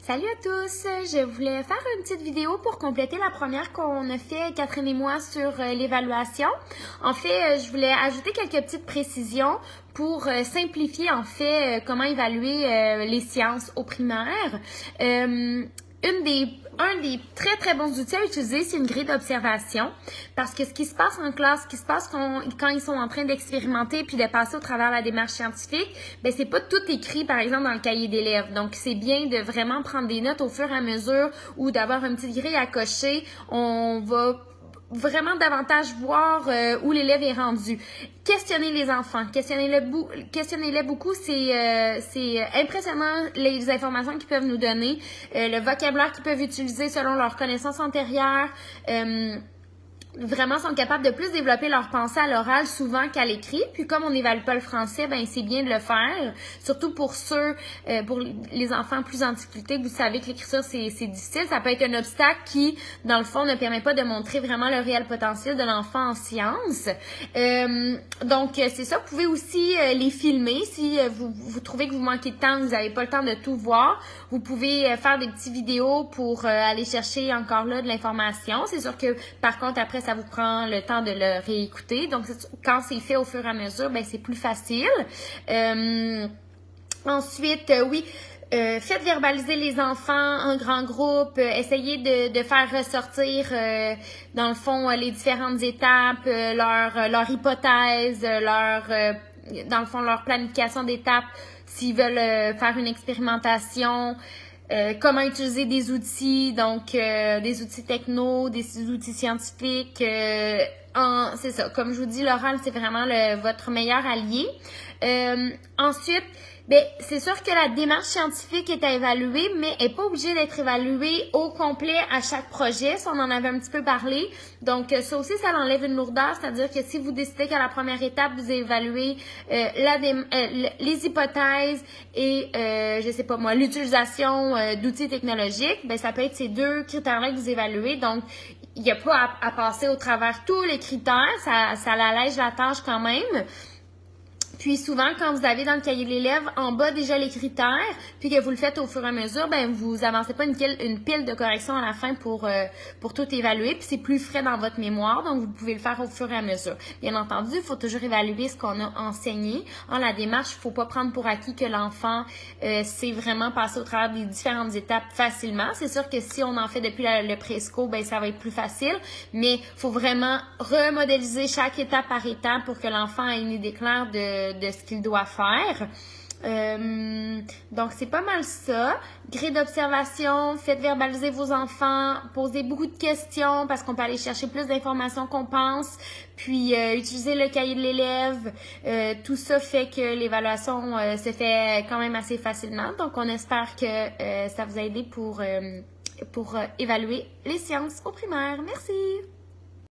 Salut à tous! Je voulais faire une petite vidéo pour compléter la première qu'on a fait, Catherine et moi, sur l'évaluation. En fait, je voulais ajouter quelques petites précisions pour simplifier, en fait, comment évaluer les sciences au primaire. Un des très bons outils à utiliser, c'est une grille d'observation, parce que ce qui se passe en classe, ce qui se passe quand ils sont en train d'expérimenter puis de passer au travers de la démarche scientifique, ben c'est pas tout écrit, par exemple, dans le cahier d'élèves. Donc, c'est bien de vraiment prendre des notes au fur et à mesure ou d'avoir une petite grille à cocher. On va vraiment davantage voir où l'élève est rendu. Questionnez les enfants, questionnez-les beaucoup, c'est impressionnant les informations qu'ils peuvent nous donner, le vocabulaire qu'ils peuvent utiliser selon leurs connaissances antérieures. Vraiment sont capables de plus développer leur pensée à l'oral souvent qu'à l'écrit. Puis comme on n'évalue pas le français, ben c'est bien de le faire. Surtout pour pour les enfants plus en difficulté, vous savez que l'écriture c'est difficile. Ça peut être un obstacle qui, dans le fond, ne permet pas de montrer vraiment le réel potentiel de l'enfant en sciences. Donc c'est ça. Vous pouvez aussi les filmer si vous trouvez que vous manquez de temps, vous n'avez pas le temps de tout voir. Vous pouvez faire des petites vidéos pour aller chercher encore là de l'information. C'est sûr que par contre après ça vous prend le temps de le réécouter. Donc, quand c'est fait au fur et à mesure, ben c'est plus facile. Ensuite, faites verbaliser les enfants en grand groupe. Essayez de faire ressortir, dans le fond, les différentes étapes, leur hypothèse, dans le fond, leur planification d'étapes s'ils veulent faire une expérimentation. Comment utiliser des outils, donc des outils techno, des outils scientifiques. C'est ça, comme je vous dis, l'oral, c'est vraiment votre meilleur allié. Ensuite, c'est sûr que la démarche scientifique est à évaluer, mais elle n'est pas obligée d'être évaluée au complet à chaque projet. Ça, on en avait un petit peu parlé. Donc, ça aussi, ça enlève une lourdeur. C'est-à-dire que si vous décidez qu'à la première étape, vous évaluez les hypothèses et, je sais pas moi, l'utilisation d'outils technologiques, ça peut être ces deux critères-là que vous évaluez. Donc, il n'y a pas à passer au travers tous les critères. Ça allège la tâche quand même. Puis souvent, quand vous avez dans le cahier de l'élève en bas déjà les critères, puis que vous le faites au fur et à mesure, vous avancez pas une pile de corrections à la fin pour tout évaluer, puis c'est plus frais dans votre mémoire, donc vous pouvez le faire au fur et à mesure. Bien entendu, il faut toujours évaluer ce qu'on a enseigné. En la démarche, il faut pas prendre pour acquis que l'enfant sait vraiment passer au travers des différentes étapes facilement. C'est sûr que si on en fait depuis le présco, ça va être plus facile, mais faut vraiment remodéliser chaque étape par étape pour que l'enfant ait une idée claire de ce qu'il doit faire. Donc, c'est pas mal ça. Grille d'observation, faites verbaliser vos enfants, posez beaucoup de questions parce qu'on peut aller chercher plus d'informations qu'on pense, puis utiliser le cahier de l'élève. Tout ça fait que l'évaluation se fait quand même assez facilement. Donc, on espère que ça vous a aidé pour évaluer les sciences au primaire. Merci!